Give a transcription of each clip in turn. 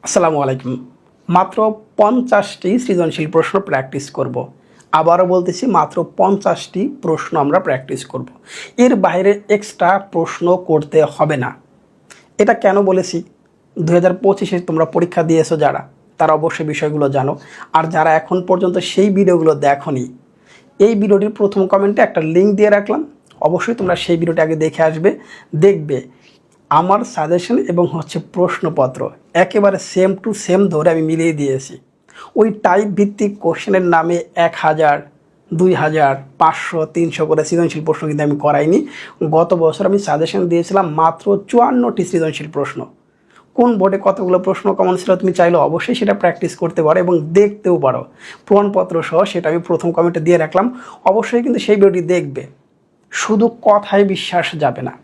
আসসালামু আলাইকুম। মাত্র 50টি সৃজনশীল প্রশ্ন প্র্যাকটিস করব। আবারও বলতেছি, মাত্র 50টি প্রশ্ন আমরা প্র্যাকটিস করব। এর বাইরে এক্সট্রা প্রশ্ন করতে হবে না। এটা কেন বলেছি? 2025-এ তোমরা পরীক্ষা দিয়েছো যারা, তারা অবশ্যই বিষয়গুলো জানো। আর যারা এখন পর্যন্ত সেই ভিডিওগুলো দেখোনি, এই ভিডিওটির প্রথম কমেন্টে একটা লিঙ্ক দিয়ে রাখলাম। অবশ্যই তোমরা সেই ভিডিওটি আগে দেখে আসবে, দেখবে আমার সাজেশন এবং প্রশ্নপত্র একেবারে সেম টু সেম ধরে আমি মিলিয়ে দিয়েছি। ওই টাইপ ভিত্তিক কোশ্চেনের নামে 1000, 2000, 500, 300 করে সৃজনশীল প্রশ্ন কিন্তু আমি করাইনি। গত বছর আমি সাজেশন দিয়েছিলাম মাত্র 54টি সৃজনশীল প্রশ্ন। কোন বোর্ডে কতগুলো প্রশ্ন কমন ছিল তুমি চাইলে অবশ্যই সেটা প্র্যাকটিস করতে পারো এবং দেখতেও পারো প্রমাণপত্র সহ। সেটা আমি প্রথম কমেন্টে দিয়ে রাখলাম, অবশ্যই কিন্তু সেই ভিডিওটি দেখবে। শুধু কথায় বিশ্বাস যাবে না।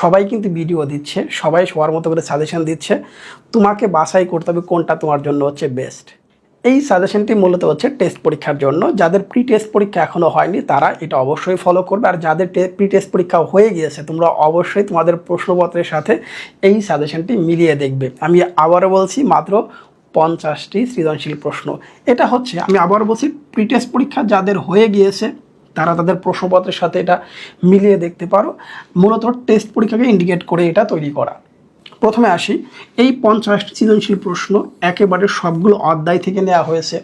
সবাই কিন্তু ভিডিও দিচ্ছে, সবাই সবার মতো করে সাজেশন দিচ্ছে। তোমাকে বাছাই করতে হবে কোনটা তোমার জন্য বেস্ট। এই সাজেশনটি মূলত টেস্ট পরীক্ষার জন্য। যাদের প্রি টেস্ট পরীক্ষা এখনও হয়নি তারা এটা অবশ্যই ফলো করবে, আর যাদের প্রি টেস্ট পরীক্ষা হয়ে গিয়েছে তোমরা অবশ্যই তোমাদের প্রশ্নপত্রের সাথে এই সাজেশনটি মিলিয়ে দেখবে। আমি আবারও বলছি, মাত্র 50টি সৃজনশীল প্রশ্ন। এটা আমি আবারও বলছি, প্রি টেস্ট পরীক্ষা যাদের হয়ে গিয়েছে তারা তাদের প্রশ্নপত্রের সাথে এটা মিলিয়ে দেখতে পারো। মূলত টেস্ট পরীক্ষাকে ইন্ডিকেট করে এটা তৈরি করা। প্রথমে আসি, এই 50টি সৃজনশীল প্রশ্ন একেবারে সবগুলো অধ্যায় থেকে নেওয়া হয়েছে।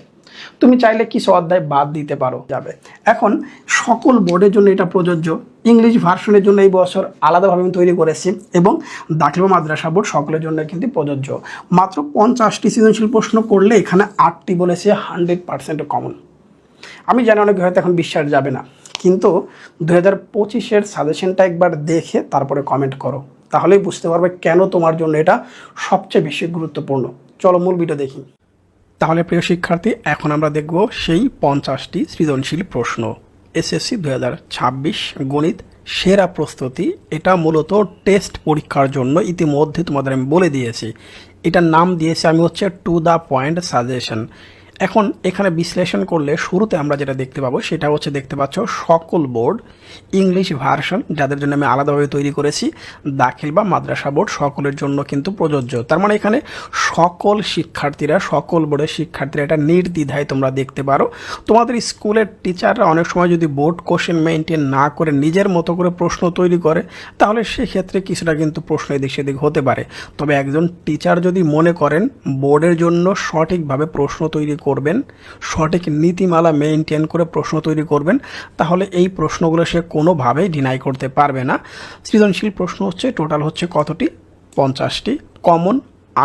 তুমি চাইলে কিছু অধ্যায় বাদ দিতে পারো, যাবে। এখন সকল বোর্ডের জন্য এটা প্রযোজ্য। ইংলিশ ভার্সনের জন্য এই বছর আলাদাভাবে আমি তৈরি করেছি, এবং দাখিল বা মাদ্রাসা বোর্ড সকলের জন্য কিন্তু প্রযোজ্য। মাত্র 50টি সৃজনশীল প্রশ্ন করলে এখানে 8টি বলেছে 100% কমন। আমি জানি অনেকে হয়তো এখন বিশ্বাস যাবে না, কিন্তু 2025-এর সাজেশনটা একবার দেখে তারপরে কমেন্ট করো, তাহলেই বুঝতে পারবে কেন তোমার জন্য এটা সবচেয়ে বেশি গুরুত্বপূর্ণ। চলো মূল ভিডিও দেখি। তাহলে প্রিয় শিক্ষার্থী, এখন আমরা দেখব সেই 50টি সৃজনশীল প্রশ্ন। এসএসসি 2026 গণিত সেরা প্রস্তুতি। এটা মূলত টেস্ট পরীক্ষার জন্য। ইতিমধ্যে তোমাদের আমি বলে দিয়েছি, এটার নাম দিয়েছি আমি টু দ্য পয়েন্ট সাজেশন। এখন এখানে বিশ্লেষণ করলে শুরুতে আমরা যেটা দেখতে পাবো সেটা দেখতে পাচ্ছ সকল বোর্ড ইংলিশ ভার্সন, যাদের জন্য আমি আলাদাভাবে তৈরি করেছি, দাখিল বা মাদ্রাসা বোর্ড সকলের জন্য কিন্তু প্রযোজ্য। তার মানে এখানে সকল শিক্ষার্থীরা, সকল বোর্ডের শিক্ষার্থীরা এটা নির্দ্বিধায় তোমরা দেখতে পারো। তোমাদের স্কুলের টিচাররা অনেক সময় যদি বোর্ড কোশ্চেন মেনটেন না করে নিজের মতো করে প্রশ্ন তৈরি করে, তাহলে সেক্ষেত্রে কিছুটা কিন্তু প্রশ্ন এদিক সেদিক হতে পারে। তবে একজন টিচার যদি মনে করেন বোর্ডের জন্য সঠিকভাবে প্রশ্ন তৈরি করবেন, সঠিক নীতিমালা মেনটেন করে প্রশ্ন তৈরি করবেন, তাহলে এই প্রশ্নগুলো সে কোনোভাবেই ডিনাই করতে পারবে না। সৃজনশীল প্রশ্ন টোটাল কতটি? 50টি। কমন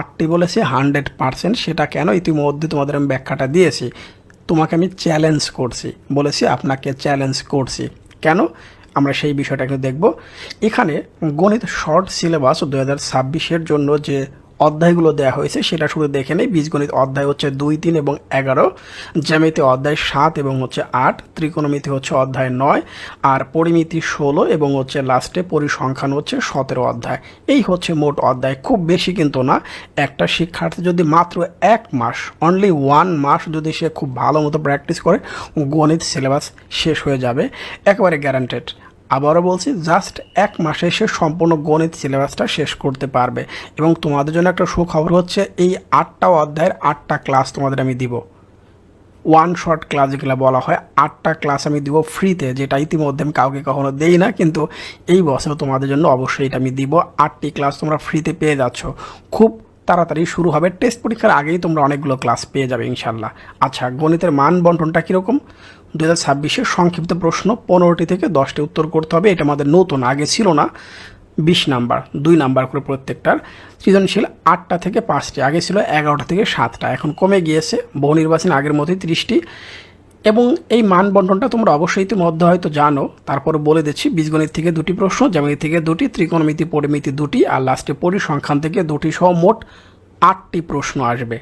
8টি বলেছে 100%। সেটা কেন ইতিমধ্যে তোমাদের আমি ব্যাখ্যাটা দিয়েছি। তোমাকে আমি চ্যালেঞ্জ করছি, বলেছি আপনাকে চ্যালেঞ্জ করছি। কেন? আমরা সেই বিষয়টা একটু দেখব। এখানে গণিত শর্ট সিলেবাস 2026-এর জন্য যে অধ্যায়গুলো দেওয়া হয়েছে সেটা শুধু দেখে নেই। বীজগণিত অধ্যায় 2, 3 এবং 11, জ্যামিতি অধ্যায় 7 এবং 8, ত্রিকোণমিতি অধ্যায় 9, আর পরিমিতি 16 এবং লাস্টে পরিসংখ্যান 17 অধ্যায়। এই মোট অধ্যায়। খুব বেশি কিন্তু না। একটা শিক্ষার্থী যদি মাত্র 1 মাস, অনলি 1 মাস যদি সে খুব ভালো মতো প্র্যাকটিস করে, গণিত সিলেবাস শেষ হয়ে যাবে, একেবারে গ্যারান্টেড। আবারও বলছি, জাস্ট 1 মাসে সে সম্পূর্ণ গণিত সিলেবাসটা শেষ করতে পারবে। এবং তোমাদের জন্য একটা সুখবর এই 8টা অধ্যায়ের 8টা ক্লাস তোমাদের আমি দিব। ওয়ান শর্ট ক্লাস যেগুলো বলা হয়, 8টা ক্লাস আমি দিব ফ্রিতে, যেটা ইতিমধ্যে আমি কাউকে কখনো দেই না, কিন্তু এই বছর তোমাদের জন্য অবশ্যই এটা আমি দিব। 8টি ক্লাস তোমরা ফ্রিতে পেয়ে যাচ্ছ। খুব তাড়াতাড়ি শুরু হবে, টেস্ট পরীক্ষার আগেই তোমরা অনেকগুলো ক্লাস পেয়ে যাবে ইনশাল্লাহ। আচ্ছা, গণিতের মান বন্টনটা কীরকম? 2026-এর সংক্ষিপ্ত প্রশ্ন 15টি থেকে 10টি উত্তর করতে হবে। এটা আমাদের নতুন, আগে ছিল না। 20 নাম্বার, 2 নাম্বার করে প্রত্যেকটার। সৃজনশীল 8টা থেকে 5টি, আগে ছিল 11টা থেকে 7টা, এখন কমে গিয়েছে। বহু নির্বাচন আগের মতোই 30টি। এবং এই মান বন্টনটা তোমরা অবশ্যই ইতিমধ্যে হয়তো জানো, তারপরে বলে দিচ্ছি। বীজগণিত থেকে 2টি প্রশ্ন, জ্যামিতি থেকে 2টি, ত্রিকোণমিতি পরিমিতি 2টি, আর লাস্টে পরিসংখ্যান থেকে 2টি সহ মোট 8টি প্রশ্ন আসবে।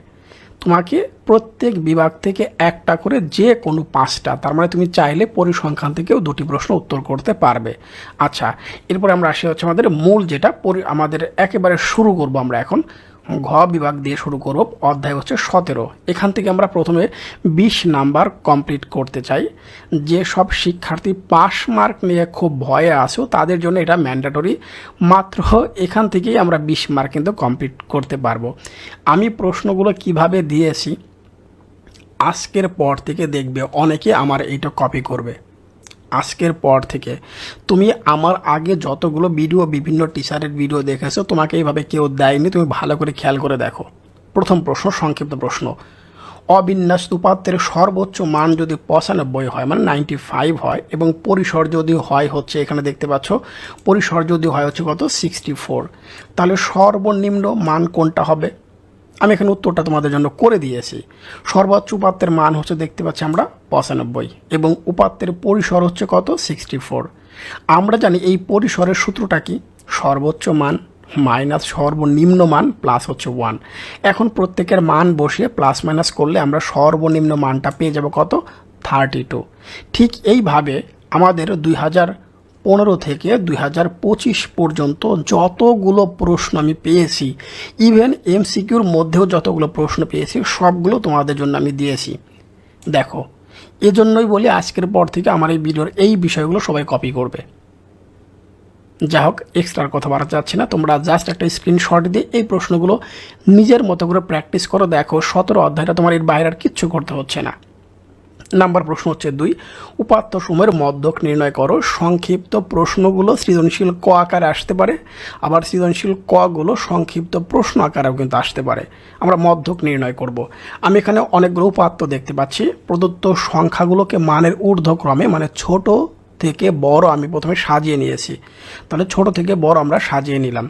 তোমাকে প্রত্যেক বিভাগ থেকে একটা করে, যে কোনো 5টা। তার মানে তুমি চাইলে পরিসংখ্যান থেকেও 2টি প্রশ্ন উত্তর করতে পারবে। আচ্ছা, এরপরে আমরা আসি আমাদের মূল যেটা আমাদের একেবারে শুরু করব আমরা এখন ঘ বিভাগ দিয়ে শুরু করব। অধ্যায় হচ্ছে 17। এখান থেকে আমরা প্রথমে 20 নাম্বার কমপ্লিট করতে চাই। যে সব শিক্ষার্থী পাস মার্ক নিয়ে খুব ভয়ে আসো তাদের জন্য এটা ম্যান্ডেটরি। মাত্র এখান থেকেই আমরা 20 মার্ক কিন্তু কমপ্লিট করতে পারবো। আমি প্রশ্নগুলো কিভাবে দিয়েছি আজকের পর থেকে দেখবে অনেকে আমার এইটা কপি করবে। আজকের পর থেকে তুমি আমার আগে যতগুলো ভিডিও বিভিন্ন টিচারের ভিডিও দেখেছো তোমাকে এইভাবে কেউ দেয়নি, তুমি ভালো করে খেয়াল করে দেখো। প্রথম প্রশ্ন, সংক্ষিপ্ত প্রশ্ন। অবিন্যস্ত উপাত্তের সর্বোচ্চ মান যদি 95 হয় মানে 95 হয় এবং পরিসর যদি হয় হচ্ছে এখানে দেখতে পাচ্ছ পরিসর যদি হয় হচ্ছে কত 64, তাহলে সর্বনিম্ন মান কোনটা হবে? আমি এখানে উত্তরটা তোমাদের জন্য করে দিয়েছি। সর্বোচ্চ উপাত্তের মান হচ্ছে দেখতে পাচ্ছি আমরা 95 এবং উপাত্তের পরিসর হচ্ছে কত 64। আমরা জানি এই পরিসরের সূত্রটা কি, সর্বোচ্চ মান মাইনাস সর্বনিম্ন মান প্লাস হচ্ছে 1। এখন প্রত্যেকের মান বসিয়ে প্লাস মাইনাস করলে আমরা সর্বনিম্ন মানটা পেয়ে যাব কত 32। ঠিক এইভাবে আমাদের 2015 থেকে 2025 পর্যন্ত যতগুলো প্রশ্ন আমি পেয়েছি, ইভেন এমসিকিউর মধ্যেও যতগুলো প্রশ্ন পেয়েছি সবগুলো তোমাদের জন্য আমি দিয়েছি। দেখো, এজন্যই বলি আজকের পর থেকে আমার এই ভিডিওর এই বিষয়গুলো সবাই কপি করবে। যা হোক, এক্সট্রার কথা বাড়াতে যাচ্ছি না, তোমরা জাস্ট একটা স্ক্রিনশট দিয়ে এই প্রশ্নগুলো নিজের মতো করে প্র্যাকটিস করো। দেখো 17 অধ্যায়টা তোমার এর বাইরে আর কিচ্ছু করতে হচ্ছে না। নাম্বার প্রশ্ন হচ্ছে 2, উপাত্ত সময়ের মধ্যক নির্ণয় করো। সংক্ষিপ্ত প্রশ্নগুলো সৃজনশীল ক আকারে আসতে পারে, আবার সৃজনশীল কগুলো সংক্ষিপ্ত প্রশ্ন আকারেও কিন্তু আসতে পারে। আমরা মধ্যক নির্ণয় করব। আমি এখানে অনেকগুলো উপাত্ত দেখতে পাচ্ছি। প্রদত্ত সংখ্যাগুলোকে মানের ঊর্ধ্বক্রমে মানে ছোট থেকে বড় আমি প্রথমে সাজিয়ে নিয়েছি। তাহলে ছোট থেকে বড় আমরা সাজিয়ে নিলাম।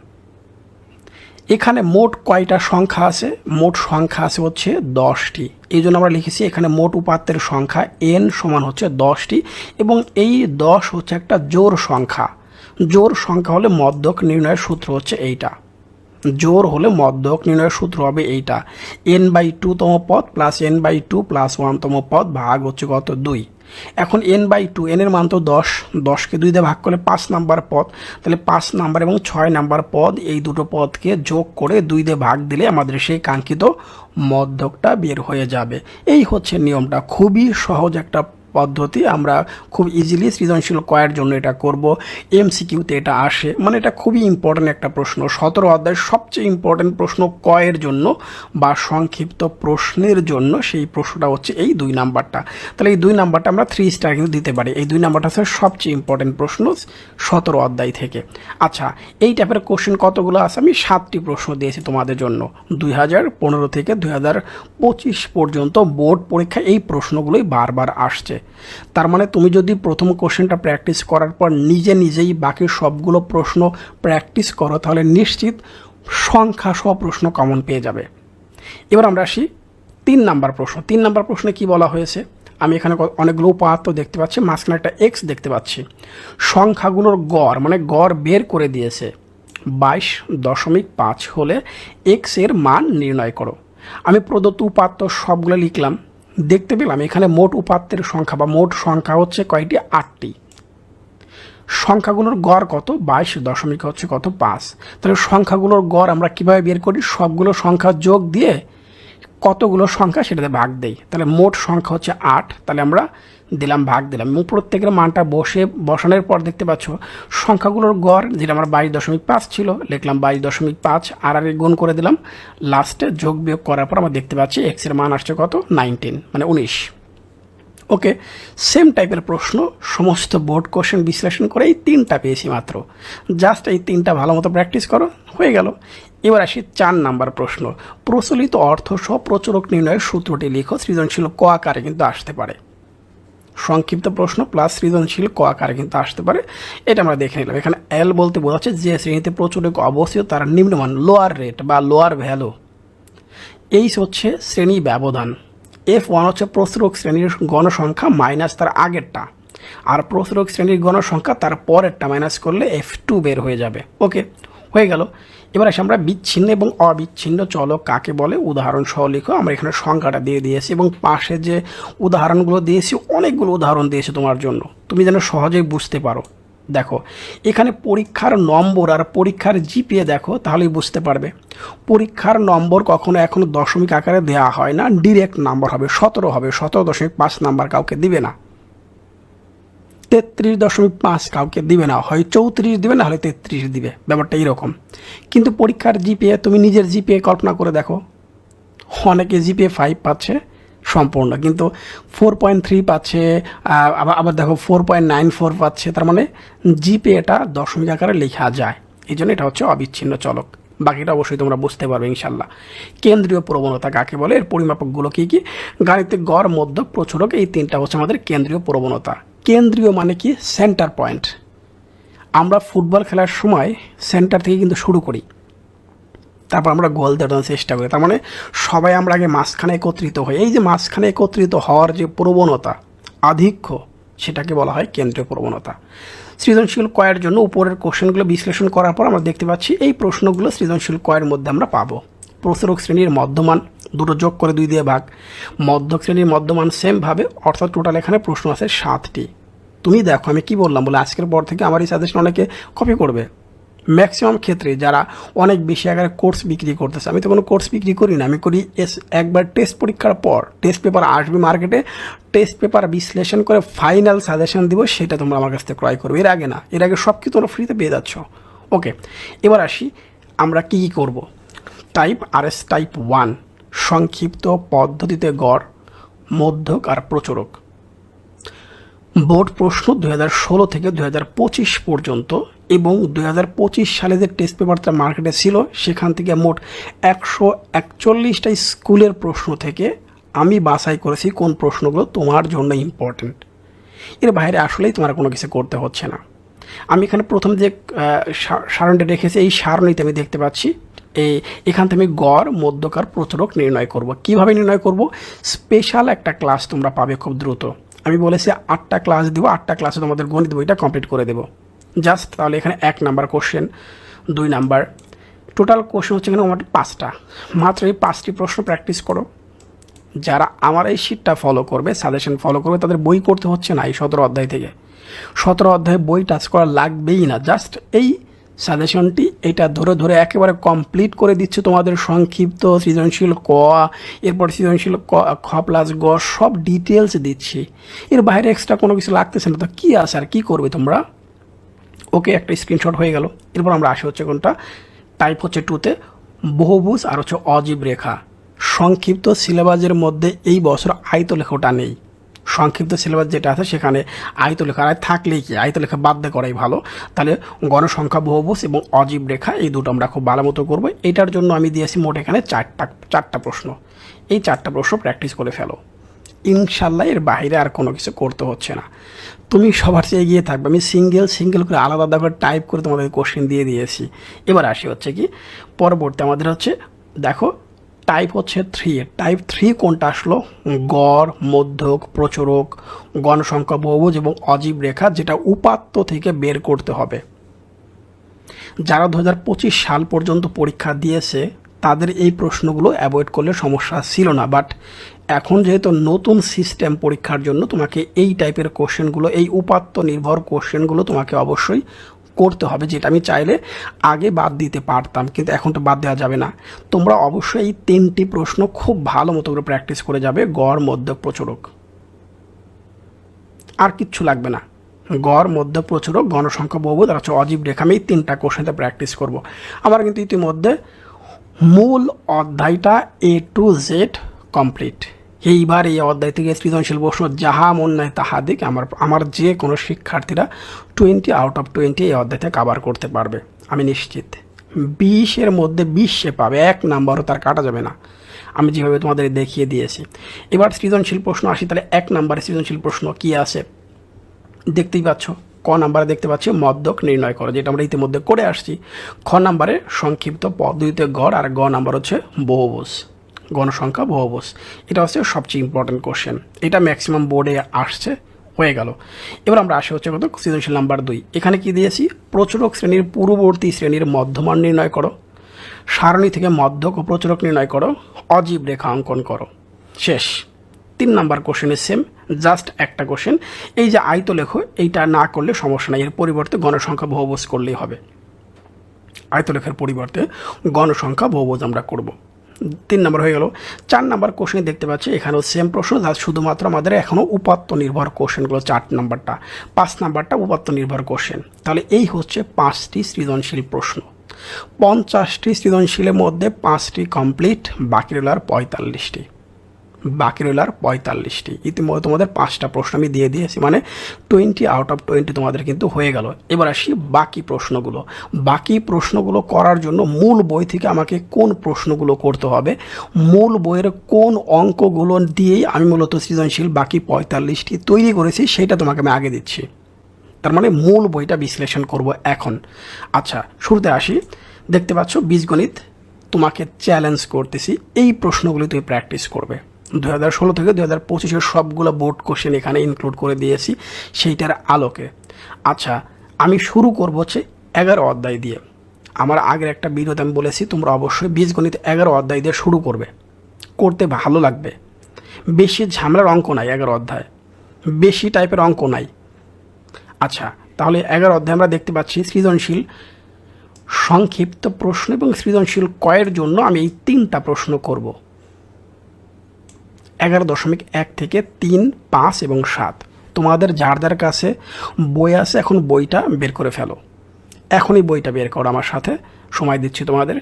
এখানে মোট কয়টা সংখ্যা আছে? মোট সংখ্যা আছে হচ্ছে 10টি। এই জন্য আমরা লিখেছি এখানে মোট উপাত্তের সংখ্যা n সমান হচ্ছে 10টি এবং এই 10 হচ্ছে একটা জোড় সংখ্যা। জোড় সংখ্যা হলে মধ্যক নির্ণয়ের সূত্র হচ্ছে এইটা। জোড় হলে মধ্যক নির্ণয়ের সূত্র হবে এইটা, n/2 তম পদ প্লাস n/2 প্লাস 1 তম পদ ভাগ হচ্ছে কত 2। এখন n/2, n এর মান তো 10, 10কে 2 দিয়ে ভাগ করলে 5 নাম্বার পদ, তাহলে 5 নাম্বার এবং 6 নাম্বার পদ এই দুটো পদকে যোগ করে 2 দিয়ে ভাগ দিলে আমাদের সেই কাঙ্ক্ষিত মধ্যকটা বের হয়ে যাবে। এই হচ্ছে নিয়মটা, খুবই সহজ একটা পদ্ধতি। আমরা খুব ইজিলি সৃজনশীল কয়ের জন্য এটা করব। এমসিকিউতে এটা আসে, মানে এটা খুবই ইম্পর্টেন্ট একটা প্রশ্ন। 17 অধ্যায়ের সবচেয়ে ইম্পর্টেন্ট প্রশ্ন কয়ের জন্য বা সংক্ষিপ্ত প্রশ্নের জন্য সেই প্রশ্নটা হচ্ছে এই 2 নাম্বারটা। তাহলে এই 2 নাম্বারটা আমরা 3 স্টার কিন্তু দিতে পারি। এই 2 নাম্বারটা হচ্ছে সবচেয়ে ইম্পর্টেন্ট প্রশ্ন 17 অধ্যায় থেকে। আচ্ছা, এই টাইপের কোশ্চেন কতগুলো আছে? আমি 7টি প্রশ্ন দিয়েছি তোমাদের জন্য। 2015 থেকে 2025 পর্যন্ত বোর্ড পরীক্ষা এই প্রশ্নগুলোই বারবার আসছে। তার মানে তুমি যদি প্রথম কোশ্চেনটা প্র্যাকটিস করার পর নিজেই বাকি সবগুলো প্রশ্ন প্র্যাকটিস করো তাহলে নিশ্চিত সংখ্যা সহ প্রশ্ন কমন পেয়ে যাবে। এবার আমরা আসি 3 নাম্বার প্রশ্ন। 3 নাম্বার প্রশ্নে কি বলা হয়েছে? আমি এখানে অনেকগুলো উপাত্ত দেখতে পাচ্ছি, মাঝখানে একটা এক্স দেখতে পাচ্ছি। সংখ্যাগুলোর গড় মানে গড় বের করে দিয়েছে 22.5 হলে এক্স এর মান নির্ণয় করো। আমি প্রদত্ত উপাত্ত সবগুলো লিখলাম। দেখতে পেলাম এখানে মোট উপাত্তের সংখ্যা বা মোট সংখ্যা হচ্ছে কয়টি? 8টি। সংখ্যাগুলোর গড় কত? 22 হচ্ছে কত 5। তাহলে সংখ্যাগুলোর গড় আমরা কিভাবে বের করি? সবগুলো সংখ্যা যোগ দিয়ে কতগুলো সংখ্যা সেটাতে ভাগ দেই। তাহলে মোট সংখ্যা হচ্ছে 8, তাহলে আমরা দিলাম ভাগ দিলাম এবং প্রত্যেকের মানটা বসানোর পর দেখতে পাচ্ছ সংখ্যাগুলোর গড় যেটা আমার 22.5 ছিল লিখলাম 22.5 আর গুণ করে দিলাম। লাস্টে যোগ বিয়োগ করার পর আমরা দেখতে পাচ্ছি এক্স এর মান আসছে কত 19 মানে 19। ওকে, সেম টাইপের প্রশ্ন সমস্ত বোর্ড কোশ্চেন বিশ্লেষণ করে এই 3টা পেয়েছি মাত্র। জাস্ট এই 3টা ভালো মতো প্র্যাকটিস করো, হয়ে গেল। এবার আসি 4 নাম্বার প্রশ্ন। প্রচলিত অর্থ সহ প্রচুরক নির্ণয়ের সূত্রটি লিখো। সৃজনশীল ক আকারে কিন্তু আসতে পারে। সংক্ষিপ্ত প্রশ্ন প্লাস সৃজনশীল ক আকারে কিন্তু আসতে পারে। এটা আমরা দেখে নিলাম। এখানে এল বলতে বোঝাচ্ছে যে শ্রেণীতে প্রচুরক অবস্থিত তার নিম্নমান লোয়ার রেট বা লোয়ার ভ্যালু। এইচ হচ্ছে শ্রেণী ব্যবধান। F1 হচ্ছে প্রচুরক শ্রেণীর গণসংখ্যা মাইনাস তার আগেরটা, আর প্রচুরক শ্রেণীর গণসংখ্যা তার পরেরটা মাইনাস করলে F2 বের হয়ে যাবে। ওকে, হয়ে গেল। এবার আসে আমরা বিচ্ছিন্ন এবং অবিচ্ছিন্ন চলক কাকে বলে উদাহরণ সহ লিখো। আমরা এখানে সংখ্যাটা দিয়ে দিয়েছি এবং পাশে যে উদাহরণগুলো দিয়েছি অনেকগুলো উদাহরণ দিয়েছি তোমার জন্য, তুমি যেন সহজেই বুঝতে পারো। দেখো এখানে পরীক্ষার নম্বর আর পরীক্ষার জিপিএ দেখো, তাহলেই বুঝতে পারবে। পরীক্ষার নম্বর কখনো এখনো দশমিক আকারে দেওয়া হয় না, ডিরেক্ট নাম্বার হবে, 17 হবে, 17.5 নাম্বার কাউকে দিবে না, 33.5 কাউকে দিবে না, হয় 34 দিবে, না হলে 33 দিবে, ব্যাপারটা এইরকম। কিন্তু পরীক্ষার জিপিএ, তুমি নিজের জিপিএ কল্পনা করে দেখো, অনেকে জিপিএ 5 পাচ্ছে সম্পূর্ণ, কিন্তু 4.3 পাচ্ছে, আবার দেখো 4.94 পাচ্ছে, তার মানে জিপিএটা দশমিক আকারে লেখা যায়, এই জন্য এটা হচ্ছে অবিচ্ছিন্ন চলক। বাকিটা অবশ্যই তোমরা বুঝতে পারবে ইনশাল্লাহ। কেন্দ্রীয় প্রবণতা কাকে বলে, এর পরিমাপকগুলো কী কী? গাণিতিক গড়, মধ্যক, প্রচুরক, এই তিনটা হচ্ছে আমাদের কেন্দ্রীয় প্রবণতা। কেন্দ্রীয় মানে কি? Centre point. আমরা ফুটবল খেলার সময় সেন্টার থেকে কিন্তু শুরু করি, তারপর আমরা গোল দেওয়ার চেষ্টা করি, তার মানে সবাই আমরা আগে মাঝখানে একত্রিত হই। এই যে মাঝখানে একত্রিত হওয়ার যে প্রবণতা, আধিক্য, সেটাকে বলা হয় কেন্দ্রীয় প্রবণতা। সৃজনশীল কয়ের জন্য উপরের কোশ্চেনগুলো বিশ্লেষণ করার পর আমরা দেখতে পাচ্ছি এই প্রশ্নগুলো সৃজনশীল কয়ের মধ্যে আমরা পাবো। প্রচুরক শ্রেণীর মধ্যমান, দুটো যোগ করে 2 দিয়ে ভাগ। মধ্যক শ্রেণীর মধ্যমান সেমভাবে, অর্থাৎ টোটাল এখানে প্রশ্ন আছে 7টি। তুমি দেখো আমি কি বললাম বলে আজকের পর থেকে আমার এই সাজেশন অনেকে কপি করবে। ম্যাক্সিমাম ক্ষেত্রে যারা অনেক বেশি আকারে কোর্স বিক্রি করতেছে, আমি তো কোনো কোর্স বিক্রি করি না, আমি করি একবার টেস্ট পরীক্ষার পর টেস্ট পেপার আসবে মার্কেটে, টেস্ট পেপার বিশ্লেষণ করে ফাইনাল সাজেশন দিব, সেটা তোমরা আমার কাছ থেকে ক্রয় করবে। এর আগে না, এর আগে সব কিছু তোমরা ফ্রিতে পেয়ে যাচ্ছ। ওকে, এবার আসি আমরা কী কী করবো। টাইপ RS টাইপ 1, সংক্ষিপ্ত পদ্ধতিতে গড়, মধ্যক আর প্রচুরক। বোর্ড প্রশ্ন 2016 থেকে 2025 পর্যন্ত এবং 2025 সালে যে টেস্ট পেপারটা মার্কেটে ছিল সেখান থেকে মোট 141টা স্কুলের প্রশ্ন থেকে আমি বাছাই করেছি কোন প্রশ্নগুলো তোমার জন্য ইম্পর্টেন্ট। এর বাইরে আসলেই তোমার কোনো কিছু করতে হচ্ছে না। আমি এখানে প্রথম যে সারণীটা রেখেছি, এই সারণীতে আমি দেখতে পাচ্ছি এখান থেকে আমি গড়, মধ্যক আর প্রচুরক নির্ণয় করব। কিভাবে নির্ণয় করব? স্পেশাল একটা ক্লাস তোমরা পাবে খুব দ্রুত। আমি বলেছি 8টা ক্লাস দেবো, 8টা ক্লাসে তোমাদের গণিত বইটা কমপ্লিট করে দেবো জাস্ট। তাহলে এখানে 1 number question, 2 number, total question হচ্ছে এখানে আমার 5টা। মাত্র এই 5টি প্রশ্ন প্র্যাকটিস করো। যারা আমার এই শিটটা ফলো করবে, সাজেশন ফলো করবে, তাদের বই করতে হচ্ছে না। এই 17 অধ্যায় থেকে 17 অধ্যায়ে বই টাচ করা লাগবেই না, জাস্ট এই সাজেশনটি এটা ধরে ধরে একেবারে কমপ্লিট করে দিচ্ছে তোমাদের। সংক্ষিপ্ত, সৃজনশীল ক, এরপর সৃজনশীল খ প্লাস গ, সব ডিটেলস দিচ্ছি। এর বাইরে এক্সট্রা কোনো কিছু লাগতেছে না, তো কী আছে আর কী করবে তোমরা? ওকে, একটা স্ক্রিনশট হয়ে গেল। এরপর আমরা আসি হচ্ছে কোনটা, টাইপ হচ্ছে 2তে বহুভুজ আর হচ্ছে অজীব রেখা। সংক্ষিপ্ত সিলেবাসের মধ্যে এই বছর আয়তলেখটা নেই। সংক্ষিপ্ত সিলেবাস যেটা আছে সেখানে আয়তলেখা থাকলেই কি, আয়তলেখা বাদ দিয়ে করাই ভালো। তাহলে গণসংখ্যা, বহুভুজ এবং অজীব রেখা, এই দুটো আমরা খুব ভালো মতো করবো। এটার জন্য আমি দিয়েছি মোট এখানে 4টা প্রশ্ন। এই 4টা প্রশ্ন প্র্যাকটিস করে ফেলো, ইনশাল্লাহ এর বাইরে আর কোনো কিছু করতে হচ্ছে না। তুমি সবার চেয়ে এগিয়ে থাকবে। আমি সিঙ্গেল করে আলাদা করে টাইপ করে তোমাদের কোশ্চেন দিয়ে দিয়েছি। এবার আসি হচ্ছে কি পরবর্তী আমাদের হচ্ছে, দেখো টাইপ হচ্ছে 3। টাইপ 3 কোনটা আসলো? গড়, মধ্যক, প্রচুরক, গণসংখ্যা, বহুভুজ এবং অজীব রেখা, যেটা উপাত্ত থেকে বের করতে হবে। যারা 2025 সাল পর্যন্ত পরীক্ষা দিয়েছে তাদের এই প্রশ্নগুলো অ্যাভয়েড করলে সমস্যা ছিল না, বাট এখন যেহেতু নতুন সিস্টেম পরীক্ষার জন্য তোমাকে এই টাইপের কোশ্চেনগুলো, এই উপাত্ত নির্ভর কোশ্চেনগুলো তোমাকে অবশ্যই করতে হবে, যেটা আমি চাইলে আগে বাদ দিতে পারতাম, কিন্তু এখন তো বাদ দেওয়া যাবে না। তোমরা অবশ্যই এই 3টি প্রশ্ন খুব ভালো মতো করে প্র্যাকটিস করে যাবে, গড়, মধ্যক, প্রচুরক, আর কিচ্ছু লাগবে না। গড়, মধ্যক, প্রচুরক, গণসংখ্যা, বহুভুজ আর হচ্ছে অজীব রেখা, আমি এই 3টা কোশ্চেনতে প্র্যাকটিস করব। আমার কিন্তু ইতিমধ্যে মূল অধ্যায়টা A to Z কমপ্লিট। এইবার এই অধ্যায় থেকে সৃজনশীল প্রশ্ন যাহা মন নেয় তাহা দিক, আমার যে কোনো শিক্ষার্থীরা 20 আউট অফ 20 এই অধ্যায় থেকে কভার করতে পারবে, আমি নিশ্চিত। 20-এর মধ্যে 20 সে পাবে, 1 নাম্বারও তার কাটা যাবে না, আমি যেভাবে তোমাদের দেখিয়ে দিয়েছি। এবার সৃজনশীল প্রশ্ন আসি, তাহলে 1 নাম্বারে সৃজনশীল প্রশ্ন কী আছে দেখতেই পাচ্ছ। ক নাম্বারে দেখতে পাচ্ছি মধ্যক নির্ণয় করো, যেটা আমরা ইতিমধ্যে করে আসছি। খ নাম্বারে সংক্ষিপ্ত পদ্ধতিতে গড়, আর গ নাম্বার হচ্ছে বহুভুজ, গণসংখ্যা, বহুভুজ। এটা হচ্ছে সবচেয়ে ইম্পর্টেন্ট কোশ্চেন, এটা ম্যাক্সিমাম বোর্ডে আসছে, হয়ে গেল। এবার আমরা আসি হচ্ছে কত, সৃজনশীল নাম্বার 2। এখানে কি দিয়েছি? প্রচুরক শ্রেণীর পূর্ববর্তী শ্রেণীর মধ্যমান নির্ণয় করো, সারণী থেকে মধ্যক ও প্রচুরক নির্ণয় করো, অজীব রেখা অঙ্কন করো। শেষ। 3 নাম্বার কোশ্চেনের সেম, জাস্ট একটা কোশ্চেন। এই যে আয়তলেখ, এইটা না করলে সমস্যা নাই, এর পরিবর্তে গণসংখ্যা বহুভুজ করলেই হবে। আয়তলেখের পরিবর্তে গণসংখ্যা বহুভুজ আমরা করব। 3 নম্বর হয়ে গেল। 4 নম্বর কোশ্চেন দেখতে পাচ্ছি এখানেও সেম প্রশ্ন, যা শুধুমাত্র আমাদের এখনও উপাত্ত নির্ভর কোশ্চেনগুলো 4 নম্বরটা। 5 নম্বরটা উপাত্ত নির্ভর কোশ্চেন। তাহলে এই হচ্ছে 5টি সৃজনশীল প্রশ্ন। 50টি সৃজনশীলের মধ্যে 5টি কমপ্লিট, বাকি রইল আর 45টি। ইতিমধ্যে তোমাদের 5টা প্রশ্ন আমি দিয়ে দিয়েছি, মানে 20 আউট অফ 20 তোমাদের কিন্তু হয়ে গেল। এবার আসি বাকি প্রশ্নগুলো। বাকি প্রশ্নগুলো করার জন্য মূল বই থেকে আমাকে কোন প্রশ্নগুলো করতে হবে, মূল বইয়ের কোন অঙ্কগুলো দিয়েই আমি মূলত সৃজনশীল বাকি 45টি তৈরি করেছি, সেটা তোমাকে আমি আগে দিচ্ছি। তার মানে মূল বইটা বিশ্লেষণ করব এখন। আচ্ছা, শুরুতে আসি। দেখতে পাচ্ছ বীজগণিত, তোমাকে চ্যালেঞ্জ করতেছি, এই প্রশ্নগুলি তুমি প্র্যাকটিস করবে। 2016 থেকে 2025 সবগুলো বোর্ড কোশ্চেন এখানে ইনক্লুড করে দিয়েছি সেইটার আলোকে। আচ্ছা, আমি শুরু করব হচ্ছে 11 অধ্যায় দিয়ে। আমার আগের একটা ভিডিওতে আমি বলেছি তোমরা অবশ্যই বীজগণিত 11 অধ্যায় দিয়ে শুরু করবে, করতে ভালো লাগবে। বেশি ঝামেলার অঙ্ক নাই 11 অধ্যায়, বেশি টাইপের অঙ্ক নাই। আচ্ছা, তাহলে 11 অধ্যায় আমরা দেখতে পাচ্ছি সৃজনশীল সংক্ষিপ্ত প্রশ্ন এবং সৃজনশীল কয়ের জন্য আমি এই 3টা প্রশ্ন করব। 11.1 থেকে 3, 5 এবং 7। তোমাদের যার যার কাছে বই আছে এখন বইটা বের করে ফেলো, এখনই বইটা বের করো। আমার সাথে সময় দিচ্ছি তোমাদের,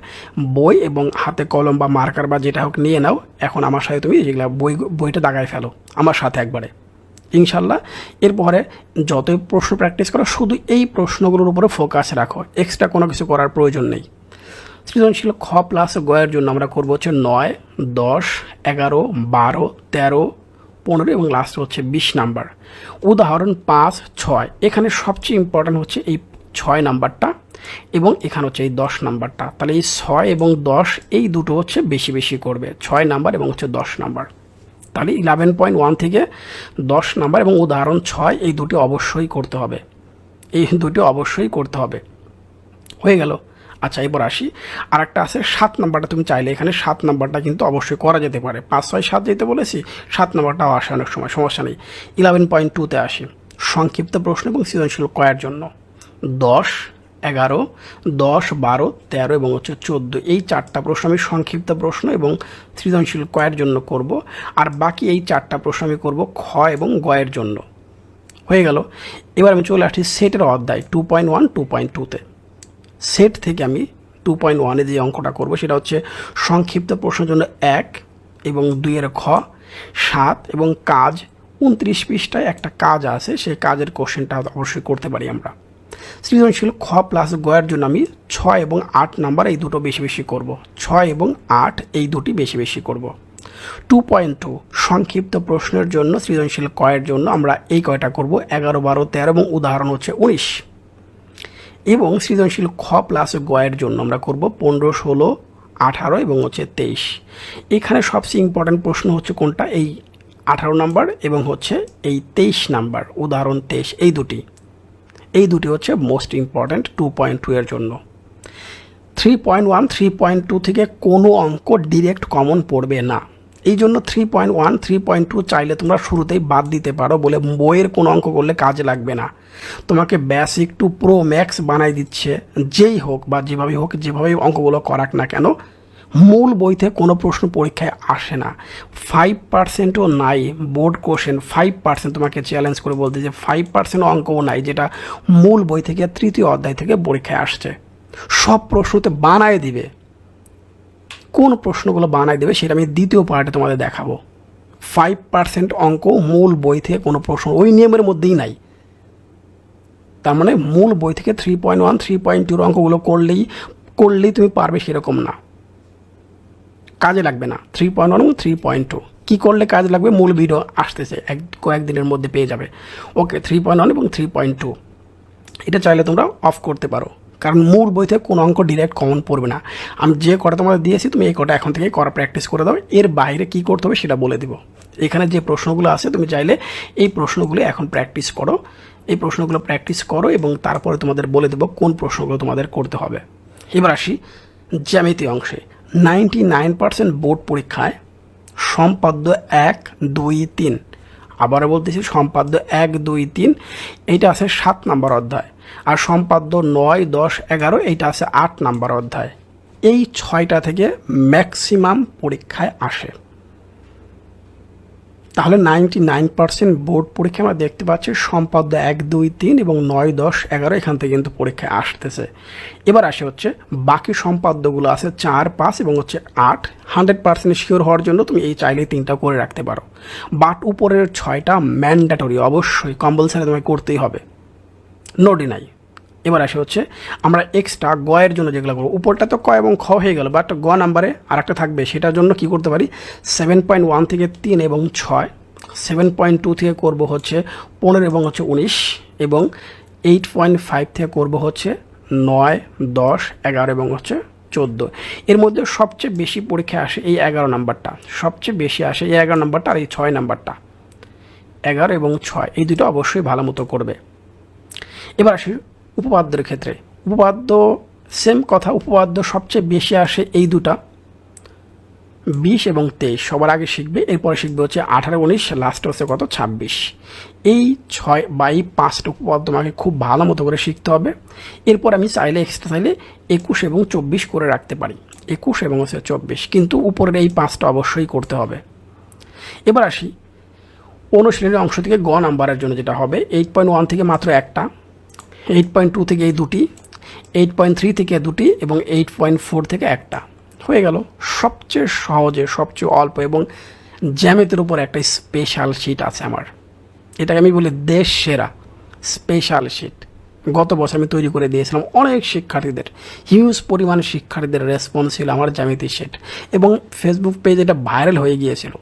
বই এবং হাতে কলম বা মার্কার বা যেটা হোক নিয়ে নাও। এখন আমার সাথে তুমি যেগুলো বইটা দাগায় ফেলো আমার সাথে একবারে, ইনশাল্লাহ। এরপরে যতই প্রশ্ন প্র্যাকটিস করো শুধু এই প্রশ্নগুলোর উপরে ফোকাস রাখো, এক্সট্রা কোনো কিছু করার প্রয়োজন নেই। সৃজনশীল খ প্লাস গয়ের জন্য আমরা করবো হচ্ছে 9, 10, 11, 12, 13, 15 এবং লাস্ট হচ্ছে 20 নাম্বার। উদাহরণ 5, 6। এখানে সবচেয়ে ইম্পর্ট্যান্ট হচ্ছে এই 6 নাম্বারটা এবং এখানে হচ্ছে এই 10 নাম্বারটা। তাহলে এই 6 এবং 10 এই দুটো হচ্ছে বেশি বেশি করবে, 6 নাম্বার এবং হচ্ছে 10 নাম্বার। তাহলে 11.1 থেকে 10 নাম্বার এবং উদাহরণ 6 এই দুটি অবশ্যই করতে হবে, হয়ে গেল। আচ্ছা, এবার আসি আর একটা আছে 7 নাম্বারটা। তুমি চাইলে এখানে 7 নাম্বারটা কিন্তু অবশ্যই করা যেতে পারে। 5, 6, 7 যেতে বলেছি, 7 নাম্বারটাও আসে অনেক সময়, সমস্যা নেই। 11.2তে আসি সংক্ষিপ্ত প্রশ্ন এবং সৃজনশীল কয়ের জন্য 10, 11, 10, 12, 13 এবং হচ্ছে 14। এই 4টা প্রশ্ন আমি সংক্ষিপ্ত প্রশ্ন এবং সৃজনশীল কয়ের জন্য করব, আর বাকি এই 4টা প্রশ্ন আমি করব খ এবং গয়ের জন্য। হয়ে গেল। এবার আমি চলে আসছি সেটের অধ্যায় 2.1, 2.2তে। সেট থেকে আমি 2.1-এ যে অঙ্কটা করব সেটা হচ্ছে সংক্ষিপ্ত প্রশ্নের জন্য 1 এবং 2-এর খ, 7 এবং কাজ 29 পৃষ্ঠায় একটা কাজ আছে, সেই কাজের কোশ্চেনটা অবশ্যই করতে পারি আমরা। সৃজনশীল খ প্লাস গয়ের জন্য আমি 6 এবং 8 নাম্বার এই দুটো বেশি বেশি করব, 6 এবং 8 এই দুটি বেশি বেশি করব। 2.2 সংক্ষিপ্ত প্রশ্নের জন্য সৃজনশীল কয়ের জন্য আমরা এই কয়টা করব, 11, 12, 13 এবং উদাহরণ হচ্ছে 19। এবং সৃজনশীল খ প্লাস গয়ের জন্য আমরা করব 15, 16, 18 এবং হচ্ছে 23। এখানে সবচেয়ে ইম্পর্ট্যান্ট প্রশ্ন হচ্ছে কোনটা, এই 18 নাম্বার এবং হচ্ছে এই 23 নাম্বার, উদাহরণ 23। এই দুটি হচ্ছে মোস্ট ইম্পর্ট্যান্ট 2.2 এর জন্য। 3.1, 3.2 থেকে কোনো অঙ্ক ডিরেক্ট কমন পড়বে না, এই জন্য 3.1, 3.2 চাইলে তোমরা শুরুতেই বাদ দিতে পারো, বলে বইয়ের কোনো অঙ্ক করলে কাজে লাগবে না। তোমাকে বেসিক টু প্রো ম্যাক্স বানাই দিচ্ছে, যেই হোক বা যেভাবে হোক, যেভাবে অঙ্কগুলো করাক না কেন, মূল বইতে কোনো প্রশ্ন পরীক্ষায় আসে না। 5%ও নাই বোর্ড কোশ্চেন, 5% তোমাকে চ্যালেঞ্জ করে বলতে যে 5% অঙ্কও নাই যেটা মূল বই থেকে 3য় অধ্যায় থেকে পরীক্ষায় আসছে। সব প্রশ্নতে বানায় দিবে, কোন প্রশ্নগুলো বানায় দেবে সেটা আমি 2য় পার্টে তোমাদের দেখাবো। 5% অঙ্ক মূল বই থেকে কোনো প্রশ্ন ওই নিয়মের মধ্যেই নাই। তার মানে মূল বই থেকে 3.1, 3.2 অঙ্কগুলো করলেই তুমি পারবে সেরকম না, কাজে লাগবে না। 3.1 এবং 3.2 কী করলে কাজ লাগবে মূল ভিডিও আসতেছে, কয়েকদিনের মধ্যে পেয়ে যাবে। ওকে, 3.1 এবং 3.2 এটা চাইলে তোমরা অফ করতে পারো, কারণ মূল বই থেকে কোনো অঙ্ক ডিরেক্ট কমন পড়বে না। আমি যে কটা তোমাদের দিয়েছি তুমি এই কটা এখন থেকে করা প্র্যাকটিস করে দাও, এর বাইরে কী করতে হবে সেটা বলে দিব। এখানে যে প্রশ্নগুলো আছে তুমি চাইলে এই প্রশ্নগুলো এখন প্র্যাকটিস করো, এবং তারপরে তোমাদের বলে দেবো কোন প্রশ্নগুলো তোমাদের করতে হবে। এবার আসি জ্যামিতি অংশে। 99% বোর্ড পরীক্ষায় সম্পাদ্য 1, 2, 3 আবারও বলতেছি সম্পাদ্য 1, 2, 3 এইটা আছে 7 নম্বর অধ্যায়, আর সম্পাদ্য 9, 10, 11 এইটা আছে 8 নম্বর অধ্যায়। এই 6টা থেকে ম্যাক্সিমাম পরীক্ষায় আসে। তাহলে 99% বোর্ড পরীক্ষা আমরা দেখতে পাচ্ছি সম্পাদ্য 1, 2, 3 এবং 9, 10, 11 এখান থেকে কিন্তু পরীক্ষায় আসতেছে। এবার আসে হচ্ছে বাকি সম্পাদ্যগুলো আছে 4, 5 এবং হচ্ছে 8। 100% শিওর হওয়ার জন্য তুমি এই চাইলে 3টা করে রাখতে পারো, বাট উপরের 6টা ম্যান্ডেটরি, অবশ্যই কম্পালসারি তোমায় করতেই হবে, নো ডিনাই। এবার আসে হচ্ছে আমরা এক্সট্রা গয়ের জন্য যেগুলো করবো, উপরটা তো ক এবং খ হয়ে গেল, বাট গ নাম্বারে আর একটা থাকবে, সেটার জন্য কি করতে পারি 7.1 থেকে 3 এবং 6, 7.2 থেকে করব হচ্ছে 15 এবং হচ্ছে 19, এবং 8.5 থেকে করব হচ্ছে 9, 10, 11 এবং হচ্ছে 14। এর মধ্যে সবচেয়ে বেশি পরীক্ষায় আসে এই 11 নাম্বারটা, সবচেয়ে বেশি আসে এই 11 নাম্বারটা, আর এই 6 নাম্বারটা। 11 এবং 6 এই দুটো অবশ্যই ভালো মতো করবে। এবার আসি উপপাদ্যের ক্ষেত্রে। উপপাদ্য সেম কথা, উপপাদ্য সবচেয়ে বেশি আসে এই দুটা, 20 এবং 23 সবার আগে শিখবে, এরপরে শিখবে হচ্ছে 18, 19, লাস্ট হচ্ছে কত 26। এই 6 বা এই 5টা উপপাদ্য আমাকে খুব ভালো মতো করে শিখতে হবে। এরপর আমি চাইলে এক্সট্রা চাইলে 21 এবং 24 করে রাখতে পারি, 21 এবং হচ্ছে 24, কিন্তু উপরের এই 5টা অবশ্যই করতে হবে। এবার আসি অনুশীলনের অংশ থেকে গ নাম্বারের জন্য যেটা হবে 8.1 থেকে মাত্র একটা, 8.2 থেকে এই দুটি, 8.3 থেকে দুটি এবং 8.4 থেকে একটা, হয়ে গেল। সবচেয়ে সহজে, সবচেয়ে অল্প এবং জ্যামিতির উপর একটা স্পেশাল শিট আছে আমার, এটাকে আমি বলি দেশ সেরা স্পেশাল শিট। গত বছর আমি তৈরি করে দিয়েছিলাম অনেক শিক্ষার্থীদের, হিউজ পরিমাণ শিক্ষার্থীদের রেসপন্স ছিল আমার জ্যামিতি শিট, এবং ফেসবুক পেজ এটা ভাইরাল হয়ে গিয়েছিল।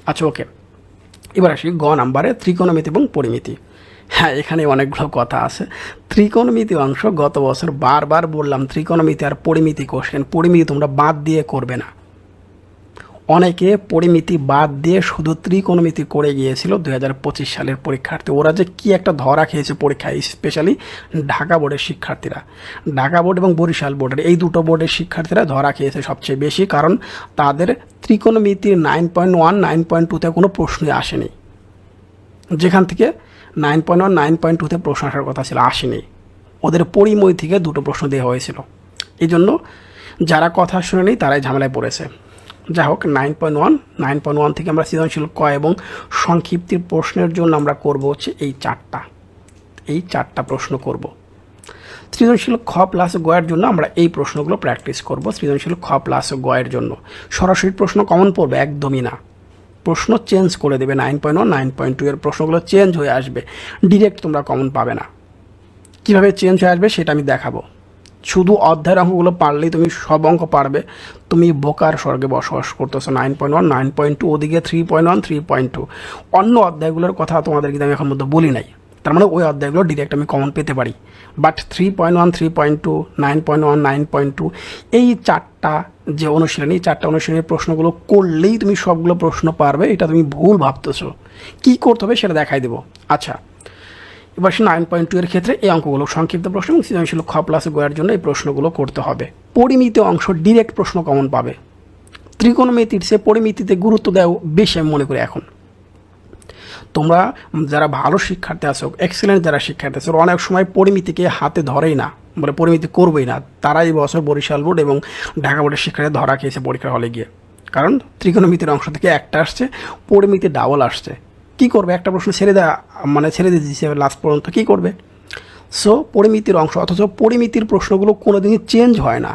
আচ্ছা ওকে, এবার আসি গ নাম্বারে ত্রিকোণমিতি এবং পরিমিতি। হ্যাঁ, এখানে অনেকগুলো কথা আছে। ত্রিকোণমিতি অংশ গত বছর বারবার বললাম, ত্রিকোণমিতি আর পরিমিতি কোশ্চেন, পরিমিতি তোমরা বাদ দিয়ে করবে না। অনেকে পরিমিতি বাদ দিয়ে শুধু ত্রিকোণমিতি করে গিয়েছিল 2025 সালের পরীক্ষার্থী। ওরা যে কি একটা ধরা খেয়েছে পরীক্ষায়, স্পেশালি ঢাকা বোর্ডের শিক্ষার্থীরা, ঢাকা বোর্ড এবং বরিশাল বোর্ডের এই দুটো বোর্ডের শিক্ষার্থীরা ধরা খেয়েছে সবচেয়ে বেশি, কারণ তাদের ত্রিকোণমিতির 9.1, 9.2তে কোনো প্রশ্নই আসেনি, যেখান থেকে 9.1, 9.2তে প্রশ্ন আসার কথা ছিল আসেনি, ওদের পরিময় থেকে দুটো প্রশ্ন দেওয়া হয়েছিল। এই জন্য যারা কথা শুনেনি তারাই ঝামেলায় পড়েছে। যাই হোক, 9.1 থেকে আমরা সৃজনশীল ক এবং সংক্ষিপ্তির প্রশ্নের জন্য আমরা করব হচ্ছে এই চারটা প্রশ্ন করব। সৃজনশীল খ প্লাস গয়ের জন্য আমরা এই প্রশ্নগুলো প্র্যাকটিস করব। সৃজনশীল খ প্লাস গয়ের জন্য সরাসরি প্রশ্ন কমন পড়বে একদমই না, প্রশ্ন চেঞ্জ করে দেবে। 9.1, 9.2 এর প্রশ্নগুলো চেঞ্জ হয়ে আসবে, ডিরেক্ট তোমরা কমন পাবে না। কীভাবে চেঞ্জ হয়ে আসবে সেটা আমি দেখাবো। শুধু অধ্যায়ের অঙ্কগুলো পারলেই তুমি সব অঙ্ক পারবে, তুমি বোকার স্বর্গে বসবাস করতেছো। 9.1, 9.2, ওদিকে 3.1, 3.2, অন্য অধ্যায়গুলোর কথা তোমাদের কিন্তু আমি এখন মধ্যে বলি নাই, তার মানে ওই অধ্যায়গুলো ডিরেক্ট আমি কমন পেতে পারি। বাট 3.1, 3.2, 9.1, 9.2 এই চারটা যে অনুশীলনী, চারটা অনুশীলনীর প্রশ্নগুলো করলেই তুমি সবগুলো প্রশ্ন পারবে, এটা তুমি ভুল ভাবতেছো। কী করতে হবে সেটা দেখাই দেবো। আচ্ছা, এবার 9.2 এর ক্ষেত্রে এই অঙ্কগুলো সংক্ষিপ্ত প্রশ্ন এবং সৃজনশীল খ প্লাস গয়ের জন্য এই প্রশ্নগুলো করতে হবে। পরিমিতি অংশ ডিরেক্ট প্রশ্ন কমন পাবে, ত্রিকোণমিতির সে পরিমিতিতে গুরুত্ব দেওয়া বেশি আমি মনে করি। এখন তোমরা যারা ভালো শিক্ষার্থী আছো, এক্সেলেন্ট যারা শিক্ষার্থী আছো, অনেক সময় পরিমিতিকে হাতে ধরেই না, বলে পরিমিতি করবেই না, তারা এই বছর বরিশাল বোর্ড এবং ঢাকা বোর্ডের শিক্ষার্থী ধরা খেয়েছে পরীক্ষার হলে গিয়ে, কারণ ত্রিকোণমিতির অংশ থেকে একটা আসছে, পরিমিতি ডাবল আসছে। কী করবে, একটা প্রশ্ন ছেড়ে দিয়ে দিচ্ছে লাস্ট পর্যন্ত, কী করবে? সো পরিমিতির অংশ, অথচ পরিমিতির প্রশ্নগুলো কোনোদিনই চেঞ্জ হয় না,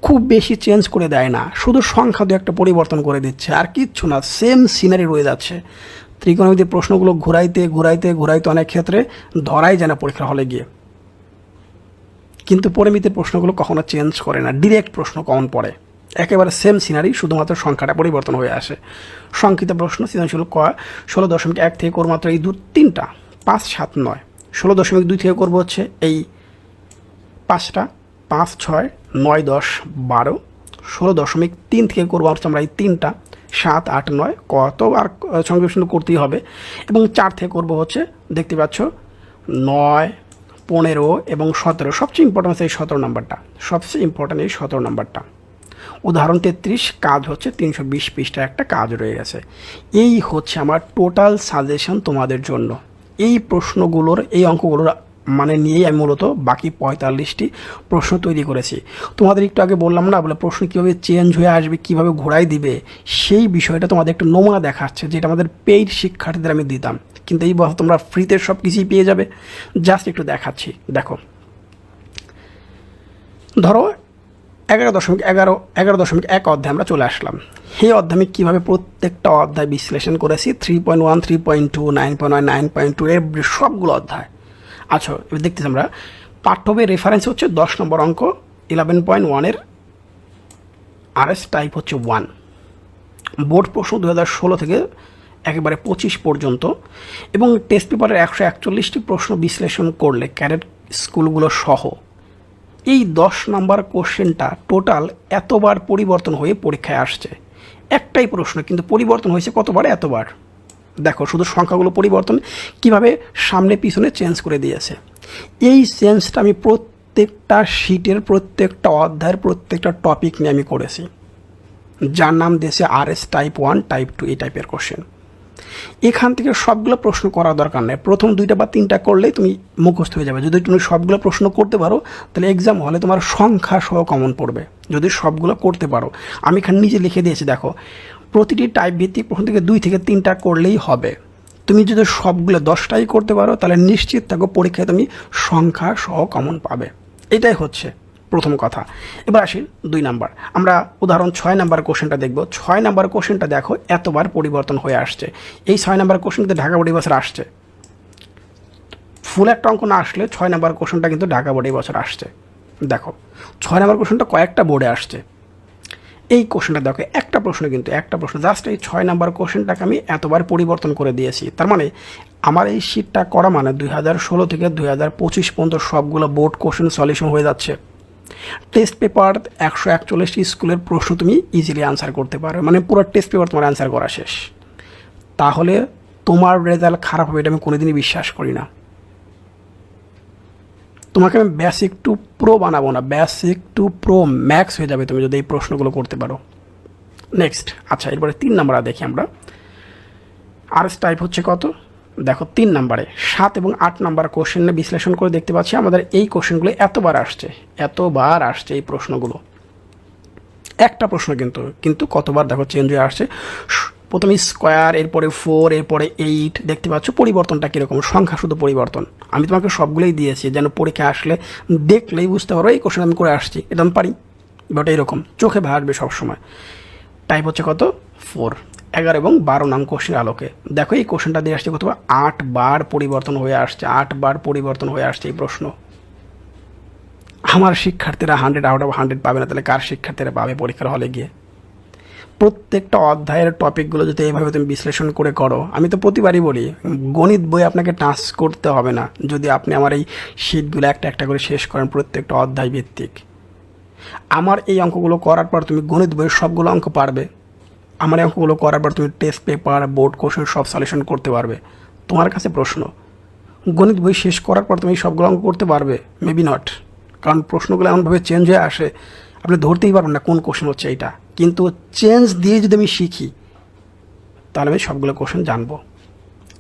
খুব বেশি চেঞ্জ করে দেয় না, শুধু সংখ্যা দু একটা পরিবর্তন করে দিচ্ছে, আর কিচ্ছু না, সেম সিনারি রয়ে যাচ্ছে। ত্রিকোণমিতির প্রশ্নগুলো ঘুরাইতে অনেক ক্ষেত্রে ধরাই যায় না পরীক্ষার হলে গিয়ে, কিন্তু পরিমিতির প্রশ্নগুলো কখনো চেঞ্জ করে না, ডিরেক্ট প্রশ্ন কমন পড়ে, একেবারে সেম সিনারি, শুধুমাত্র সংখ্যাটা পরিবর্তন হয়ে আসে। সংক্ষিপ্ত প্রশ্ন সৃজনশীল ক 16.1 থেকে করবো মাত্র এই তিনটা, 5, 7, 9। 16.2 থেকে করবো হচ্ছে এই 5টা, 5, 6, 9, 10, 12। 16.3 থেকে করবো হচ্ছে আমরা এই 3টা, 7, 8, 9। কত আর সংক্ষিপ্ত করতেই হবে। এবং 4 থেকে করবো হচ্ছে দেখতে পাচ্ছ 9, 15 এবং 17। সবচেয়ে ইম্পর্টেন্ট এই 17 নাম্বারটা, সবচেয়ে ইম্পর্টেন্ট এই 17 নাম্বারটা। উদাহরণ 33 কাজ হচ্ছে 320 পৃষ্ঠার একটা কাজ রয়ে গেছে। এই হচ্ছে আমার টোটাল সাজেশন তোমাদের জন্য। এই প্রশ্নগুলোর এই অঙ্কগুলোর মানে নিয়েই আমি মূলত বাকি 45টি প্রশ্ন তৈরি করেছি। তোমাদের একটু আগে বললাম না, বলে প্রশ্ন কীভাবে চেঞ্জ হয়ে আসবে, কীভাবে ঘোরাই দিবে, সেই বিষয়টা তোমাদের একটু নমুনা দেখাচ্ছে, যেটা আমাদের পেইড শিক্ষার্থীদের আমি দিতাম। কিন্তু এই বছর তোমরা ফ্রিতে সব কিছুই পেয়ে যাবে। জাস্ট একটু দেখাচ্ছি, দেখো। ধরো 11.1 অধ্যায় আমরা চলে আসলাম। এই অধ্যায় আমি কীভাবে প্রত্যেকটা অধ্যায় বিশ্লেষণ করেছি, 3.1, 3.2, 9.1, 9.2 এর সবগুলো অধ্যায়। আচ্ছা, এবার দেখতেছি আমরা পাঠ্য বইয়ের রেফারেন্স হচ্ছে 10 নম্বর অঙ্ক 11.1 RS টাইপ হচ্ছে 1। বোর্ড প্রশ্ন 2016 থেকে একেবারে 25 পর্যন্ত, এবং টেস্ট পেপারের 141টি প্রশ্ন বিশ্লেষণ করলে ক্যাডেট স্কুলগুলো সহ এই 10 নম্বর কোশ্চেনটা টোটাল এতবার পরিবর্তন হয়ে পরীক্ষায় আসছে। একটাই প্রশ্ন কিন্তু পরিবর্তন হয়েছে কতবার? এতবার। দেখো শুধু সংখ্যাগুলো পরিবর্তন কিভাবে সামনে পিছনে চেঞ্জ করে দিয়েছে। এই চেঞ্জটা আমি প্রত্যেকটা শিটের প্রত্যেকটা অধ্যায়ের প্রত্যেকটা টপিক নিয়ে আমি করেছি, যার নাম দিয়েছে RS টাইপ 1, টাইপ 2 এই টাইপের কোশ্চেন। এখান থেকে সবগুলো প্রশ্ন করার দরকার নেই, প্রথম 2টা বা 3টা করলেই তুমি মুখস্থ হয়ে যাবে। যদি তুমি সবগুলো প্রশ্ন করতে পারো তাহলে এক্সাম হলে তোমার সংখ্যা সহ কমন পড়বে, যদি সবগুলো করতে পারো। আমি এখানে নিজে লিখে দিয়েছি, দেখো প্রতিটি টাইপ ভিত্তিক প্রশ্ন থেকে 2 থেকে 3টা করলেই হবে। তুমি যদি সবগুলো 10টাই করতে পারো তাহলে নিশ্চিত থাকো পরীক্ষায় তুমি সংখ্যা সহ কমন পাবে। এটাই হচ্ছে প্রথম কথা। এবার আসি 2 নাম্বার। আমরা উদাহরণ 6 নাম্বার কোশ্চেনটা দেখব। 6 নাম্বার কোশ্চেনটা দেখো এতবার পরিবর্তন হয়ে আসছে। এই 6 নাম্বার কোশ্চেনটা ঢাকা বোর্ডে বছর আসছে। ফুল একটা অঙ্ক না আসলে 6 নাম্বার কোশ্চেনটা কিন্তু ঢাকা বোর্ডে বছর আসছে। দেখো 6 নাম্বার কোশ্চেনটা কয়েকটা বোর্ডে আসছে। এই কোশ্চেনটা দেখো একটা প্রশ্ন, কিন্তু একটা প্রশ্ন, জাস্ট এই 6 নাম্বার কোশ্চেনটাকে আমি এতবার পরিবর্তন করে দিয়েছি। তার মানে আমার এই শিটটা করা মানে 2016 থেকে 2025 পর্যন্ত সবগুলো বোর্ড কোশ্চেন সলিউশন হয়ে যাচ্ছে। টেস্ট পেপার 141টি স্কুলের প্রশ্ন তুমি ইজিলি আনসার করতে পারো, মানে পুরো টেস্ট পেপার তোমার আনসার করা শেষ। তাহলে তোমার রেজাল্ট খারাপ হবে এটা আমি কোনোদিনই বিশ্বাস করি না। তোমাকে আমি বেসিক টু প্রো বানাবো না, বেসিক টু প্রো ম্যাক্স হয়ে যাবে তুমি যদি এই প্রশ্নগুলো করতে পারো। নেক্সট, আচ্ছা এরপরে 3 নাম্বার দেখি আমরা। RS টাইপ হচ্ছে কত? দেখো 3 নাম্বারে 7 এবং 8 নাম্বার কোশ্চেনে বিশ্লেষণ করে দেখতে পাচ্ছি আমাদের এই কোশ্চেনগুলো এতবার আসছে এই প্রশ্নগুলো। একটা প্রশ্ন কিন্তু কতবার দেখো চেঞ্জ হয়ে আসছে। প্রথমে স্কোয়ার, এরপরে 4, এরপরে 8, দেখতে পাচ্ছ পরিবর্তনটা কীরকম, সংখ্যা শুধু পরিবর্তন। আমি তোমাকে সবগুলোই দিয়েছি যেন পরীক্ষা আসলে দেখলেই বুঝতে পারো এই কোশ্চেন আমি করে আসছি, এটা আমি পারি। বাট এইরকম চোখে ভাসবে সবসময়। টাইপ হচ্ছে কত? 4। 11 এবং 12 নং কোশ্চেনের আলোকে দেখো এই কোশ্চেনটা দিয়ে আসছে কতবার? 8 বার পরিবর্তন হয়ে আসছে। 8 বার পরিবর্তন হয়ে আসছে এই প্রশ্ন। আমার শিক্ষার্থীরা 100 আউট অফ 100 পাবে না, তাহলে কার শিক্ষার্থীরা পাবে পরীক্ষার হলে গিয়ে? প্রত্যেকটা অধ্যায়ের টপিকগুলো যদি এইভাবে তুমি বিশ্লেষণ করে করো, আমি তো প্রতিবারই বলি গণিত বই আপনাকে টাচ করতে হবে না যদি আপনি আমার এই শিটগুলো একটা একটা করে শেষ করেন প্রত্যেকটা অধ্যায় ভিত্তিক। আমার এই অঙ্কগুলো করার পর তুমি গণিত বইয়ের সবগুলো অঙ্ক পারবে। আমার এই অঙ্কগুলো করার পর তুমি টেস্ট পেপার, বোর্ড কোশ্চেন সব সলিউশন করতে পারবে। তোমার কাছে প্রশ্ন, গণিত বই শেষ করার পর তুমি সবগুলো অঙ্ক করতে পারবে? মেবি নট, কারণ প্রশ্নগুলো এমনভাবে চেঞ্জ হয়ে আসে আপনি ধরতেই পারবেন না কোন কোশ্চেন হচ্ছে এইটা। কিন্তু চেঞ্জ দিয়ে যদি আমি শিখি তাহলে আমি সবগুলো কোশ্চেন জানবো।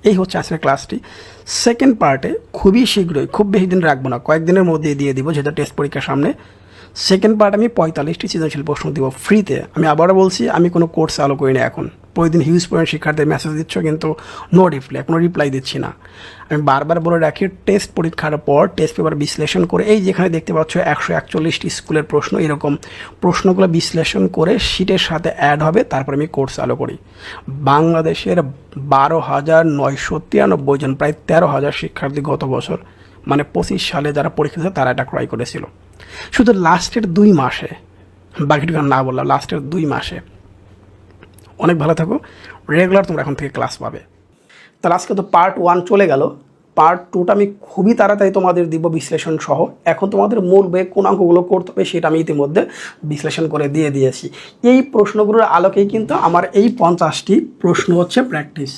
এই হচ্ছে আজকের ক্লাসটি। সেকেন্ড পার্টে খুবই শীঘ্রই, খুব বেশি দিন রাখবো না, কয়েকদিনের মধ্যে দিয়ে দিব, যেটা টেস্ট পরীক্ষার সামনে। সেকেন্ড পার্ট আমি 45টি সৃজনশীল প্রশ্ন দিব ফ্রিতে। আমি আবারও বলছি, আমি কোনো কোর্স চালু করি না এখন। প্রতিদিন হিউজ পরিমাণ শিক্ষার্থীদের মেসেজ দিচ্ছ কিন্তু নো রিপ্লাই, কোনো রিপ্লাই দিচ্ছি না। আমি বারবার বলে রাখি, টেস্ট পরীক্ষার পর টেস্ট পেপার বিশ্লেষণ করে, এই যেখানে দেখতে পাচ্ছ 141টি স্কুলের প্রশ্ন, এরকম প্রশ্নগুলো বিশ্লেষণ করে শিটের সাথে অ্যাড হবে, তারপর আমি কোর্স চালু করি। বাংলাদেশের 12,993 জন, প্রায় 13,000 শিক্ষার্থী গত বছর মানে 25 সালে যারা পরীক্ষা দিয়েছে তারা এটা ক্রয় করেছিল। শুধু লাস্টের 2 মাসে, বাকিটুকু না বললাম, লাস্টের 2 মাসে। অনেক ভালো থাকো, রেগুলার তোমরা এখন থেকে ক্লাস পাবে। তাহলে আজকে তো পার্ট 1 চলে গেল। পার্ট 2টা আমি খুবই তাড়াতাড়ি তোমাদের দিব বিশ্লেষণ সহ। এখন তোমাদের মূল বইয়ে কোন অঙ্কগুলো করতে হবে সেটা আমি ইতিমধ্যে বিশ্লেষণ করে দিয়ে দিয়েছি। এই প্রশ্নগুলোর আলোকেই কিন্তু আমার এই 50টি প্রশ্ন হচ্ছে প্র্যাকটিস।